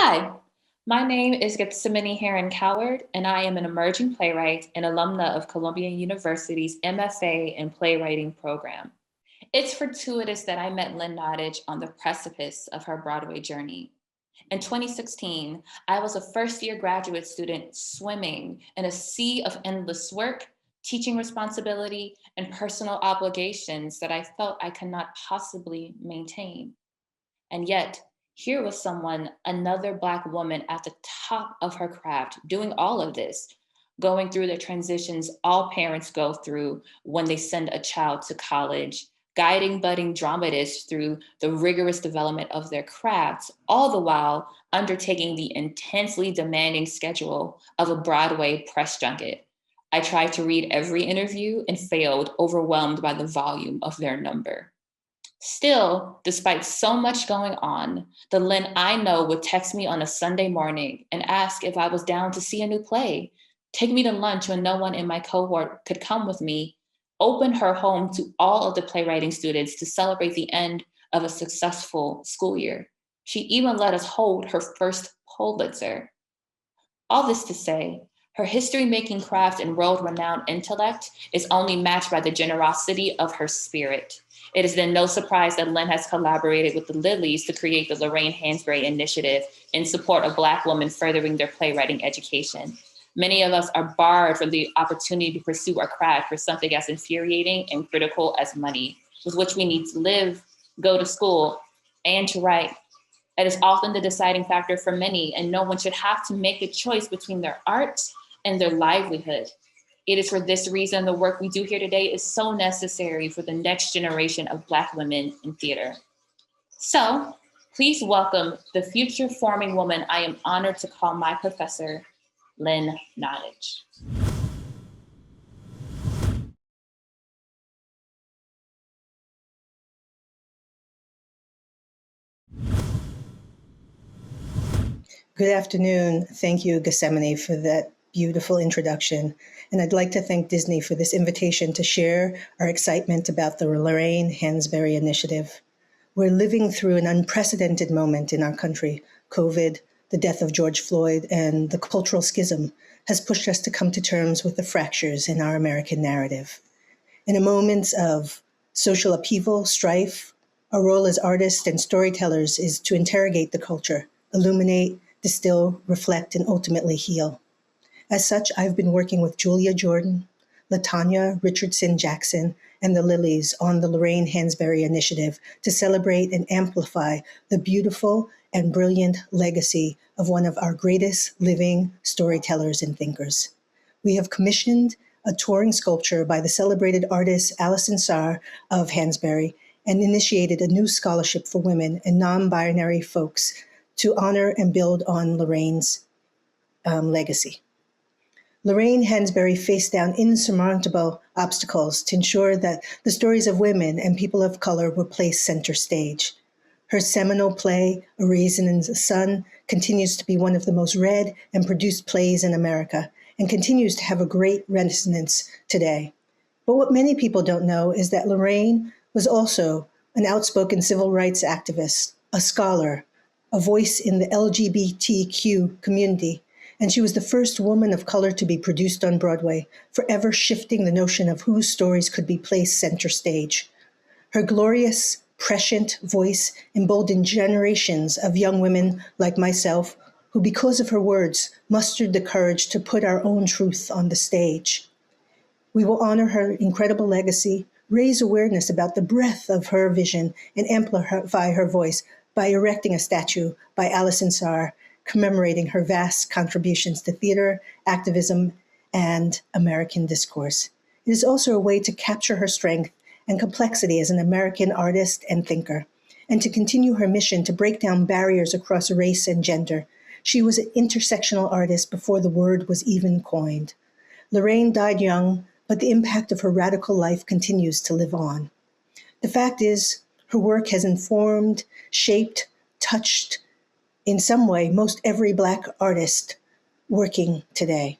Hi, my name is Gethsemane Heron Coward, and I am an emerging playwright and alumna of Columbia University's MFA in Playwriting program. It's fortuitous that I met Lynn Nottage on the precipice of her Broadway journey. In 2016, I was a first year graduate student swimming in a sea of endless work, teaching responsibility, and personal obligations that I felt I could not possibly maintain. And yet, here was someone, another Black woman at the top of her craft, doing all of this, going through the transitions all parents go through when they send a child to college, guiding budding dramatists through the rigorous development of their crafts, all the while undertaking the intensely demanding schedule of a Broadway press junket. I tried to read every interview and failed, overwhelmed by the volume of their number. Still, despite so much going on, the Lynn I know would text me on a Sunday morning and ask if I was down to see a new play, take me to lunch when no one in my cohort could come with me, open her home to all of the playwriting students to celebrate the end of a successful school year. She even let us hold her first Pulitzer. All this to say, her history making craft and world renowned intellect is only matched by the generosity of her spirit. It is then no surprise that Lynn has collaborated with the Lilies to create the Lorraine Hansberry Initiative in support of Black women furthering their playwriting education. Many of us are barred from the opportunity to pursue our craft for something as infuriating and critical as money, with which we need to live, go to school, and to write. It is often the deciding factor for many, and no one should have to make a choice between their art and their livelihood. It is for this reason the work we do here today is so necessary for the next generation of Black women in theater. So, please welcome the future forming woman I am honored to call my professor, Lynn Nottage. Good afternoon. Thank you, Gethsemane, for that beautiful introduction. And I'd like to thank Disney for this invitation to share our excitement about the Lorraine Hansberry Initiative. We're living through an unprecedented moment in our country. COVID, the death of George Floyd, and the cultural schism has pushed us to come to terms with the fractures in our American narrative. In a moment of social upheaval, strife, our role as artists and storytellers is to interrogate the culture, illuminate, distill, reflect, and ultimately heal. As such, I've been working with Julia Jordan, Latanya Richardson Jackson, and the Lilies on the Lorraine Hansberry Initiative to celebrate and amplify the beautiful and brilliant legacy of one of our greatest living storytellers and thinkers. We have commissioned a touring sculpture by the celebrated artist Allison Sarr of Hansberry and initiated a new scholarship for women and non-binary folks to honor and build on Lorraine's legacy. Lorraine Hansberry faced down insurmountable obstacles to ensure that the stories of women and people of color were placed center stage. Her seminal play, A Raisin in the Sun, continues to be one of the most read and produced plays in America and continues to have a great resonance today. But what many people don't know is that Lorraine was also an outspoken civil rights activist, a scholar, a voice in the LGBTQ community, and she was the first woman of color to be produced on Broadway, forever shifting the notion of whose stories could be placed center stage. Her glorious, prescient voice emboldened generations of young women like myself, who, because of her words, mustered the courage to put our own truth on the stage. We will honor her incredible legacy, raise awareness about the breadth of her vision, and amplify her voice by erecting a statue by Allison Sarr, commemorating her vast contributions to theater, activism, and American discourse. It is also a way to capture her strength and complexity as an American artist and thinker, and to continue her mission to break down barriers across race and gender. She was an intersectional artist before the word was even coined. Lorraine died young, but the impact of her radical life continues to live on. The fact is, her work has informed, shaped, touched, in some way, most every Black artist working today.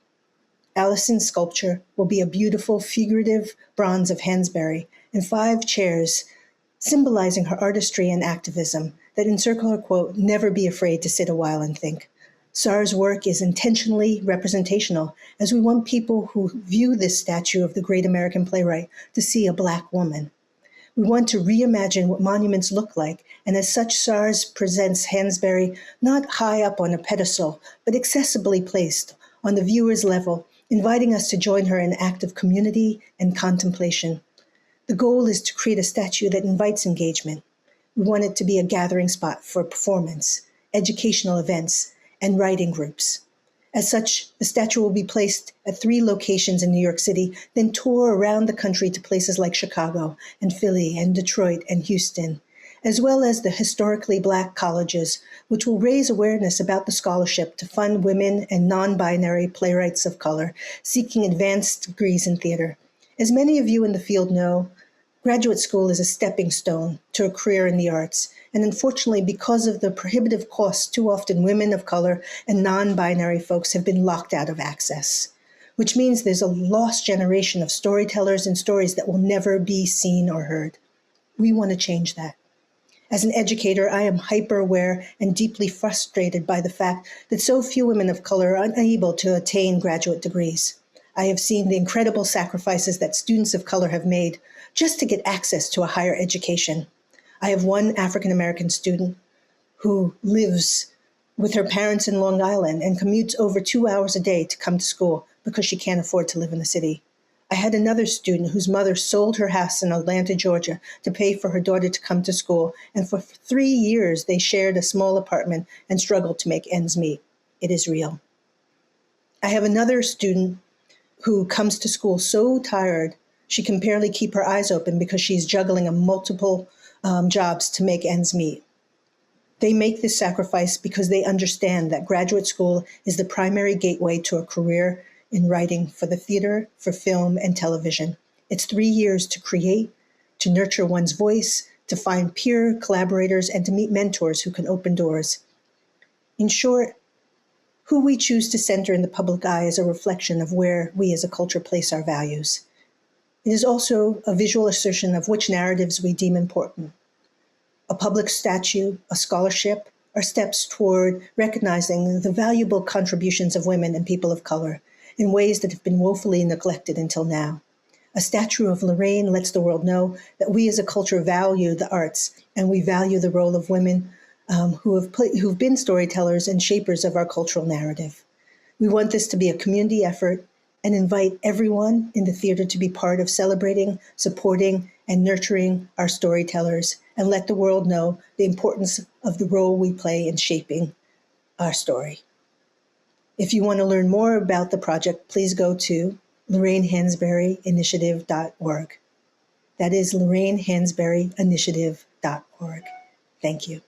Allison's sculpture will be a beautiful figurative bronze of Hansberry and 5 chairs symbolizing her artistry and activism that encircle her quote, "Never be afraid to sit a while and think." SAR's work is intentionally representational, as we want people who view this statue of the great American playwright to see a Black woman. We want to reimagine what monuments look like, and as such, SARS presents Hansberry not high up on a pedestal, but accessibly placed on the viewer's level, inviting us to join her in an act of community and contemplation. The goal is to create a statue that invites engagement. We want it to be a gathering spot for performance, educational events, and writing groups. As such, the statue will be placed at 3 locations in New York City, then tour around the country to places like Chicago and Philly and Detroit and Houston, as well as the historically Black colleges, which will raise awareness about the scholarship to fund women and non-binary playwrights of color seeking advanced degrees in theater. As many of you in the field know, graduate school is a stepping stone to a career in the arts. And unfortunately, because of the prohibitive costs, too often women of color and non-binary folks have been locked out of access, which means there's a lost generation of storytellers and stories that will never be seen or heard. We want to change that. As an educator, I am hyper-aware and deeply frustrated by the fact that so few women of color are unable to attain graduate degrees. I have seen the incredible sacrifices that students of color have made just to get access to a higher education. I have one African-American student who lives with her parents in Long Island and commutes over 2 hours a day to come to school because she can't afford to live in the city. I had another student whose mother sold her house in Atlanta, Georgia, to pay for her daughter to come to school, and for 3 years they shared a small apartment and struggled to make ends meet. It is real. I have another student who comes to school so tired she can barely keep her eyes open because she's juggling multiple jobs to make ends meet. They make this sacrifice because they understand that graduate school is the primary gateway to a career in writing for the theater, for film, and television. It's 3 years to create, to nurture one's voice, to find peer collaborators, and to meet mentors who can open doors. In short, who we choose to center in the public eye is a reflection of where we as a culture place our values. It is also a visual assertion of which narratives we deem important. A public statue, a scholarship, are steps toward recognizing the valuable contributions of women and people of color in ways that have been woefully neglected until now. A statue of Lorraine lets the world know that we as a culture value the arts and we value the role of women who've been storytellers and shapers of our cultural narrative. We want this to be a community effort and invite everyone in the theater to be part of celebrating, supporting, and nurturing our storytellers, and let the world know the importance of the role we play in shaping our story. If you want to learn more about the project, please go to LorraineHansberryInitiative.org. That is LorraineHansberryInitiative.org. Thank you.